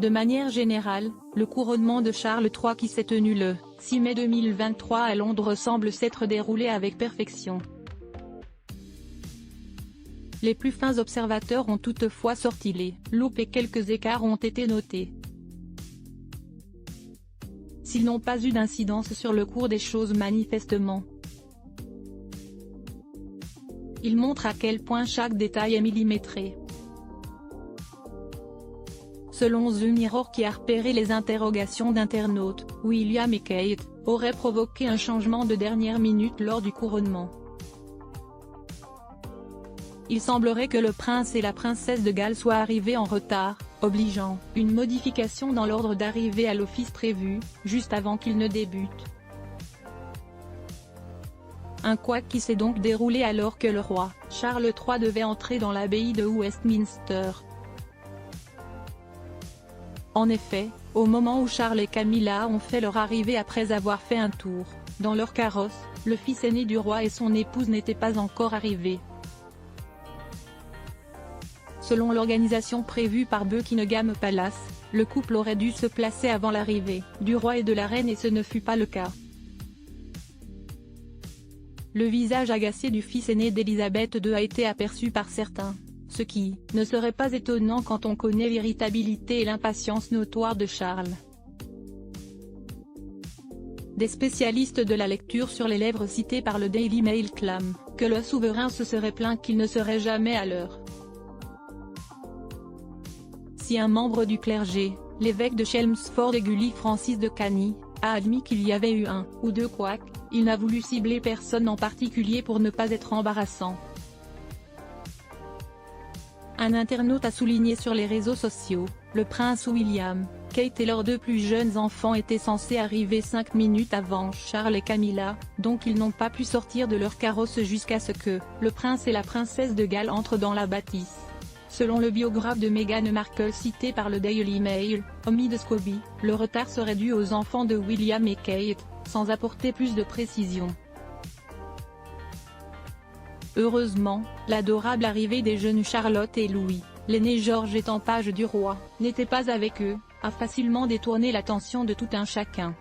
De manière générale, le couronnement de Charles III qui s'est tenu le 6 mai 2023 à Londres semble s'être déroulé avec perfection. Les plus fins observateurs ont toutefois sorti les loupes et quelques écarts ont été notés. S'ils n'ont pas eu d'incidence sur le cours des choses manifestement, ils montrent à quel point chaque détail est millimétré. Selon The Mirror qui a repéré les interrogations d'internautes, William et Kate auraient provoqué un changement de dernière minute lors du couronnement. Il semblerait que le prince et la princesse de Galles soient arrivés en retard, obligeant une modification dans l'ordre d'arrivée à l'office prévu, juste avant qu'il ne débute. Un couac qui s'est donc déroulé alors que le roi, Charles III devait entrer dans l'abbaye de Westminster. En effet, au moment où Charles et Camilla ont fait leur arrivée après avoir fait un tour dans leur carrosse, le fils aîné du roi et son épouse n'étaient pas encore arrivés. Selon l'organisation prévue par Buckingham Palace, le couple aurait dû se placer avant l'arrivée du roi et de la reine et ce ne fut pas le cas. Le visage agacé du fils aîné d'Élisabeth II a été aperçu par certains, ce qui ne serait pas étonnant quand on connaît l'irritabilité et l'impatience notoire de Charles. Des spécialistes de la lecture sur les lèvres cités par le Daily Mail clament que le souverain se serait plaint qu'il ne serait jamais à l'heure. Si un membre du clergé, l'évêque de Chelmsford et Gully Francis de Cany, a admis qu'il y avait eu un ou deux couacs, il n'a voulu cibler personne en particulier pour ne pas être embarrassant. Un internaute a souligné sur les réseaux sociaux, le prince William, Kate et leurs deux plus jeunes enfants étaient censés arriver 5 minutes avant Charles et Camilla, donc ils n'ont pas pu sortir de leur carrosse jusqu'à ce que le prince et la princesse de Galles entrent dans la bâtisse. Selon le biographe de Meghan Markle cité par le Daily Mail, Omid Scobie, le retard serait dû aux enfants de William et Kate, sans apporter plus de précision. Heureusement, l'adorable arrivée des jeunes Charlotte et Louis, l'aîné George étant page du roi, n'était pas avec eux, a facilement détourné l'attention de tout un chacun.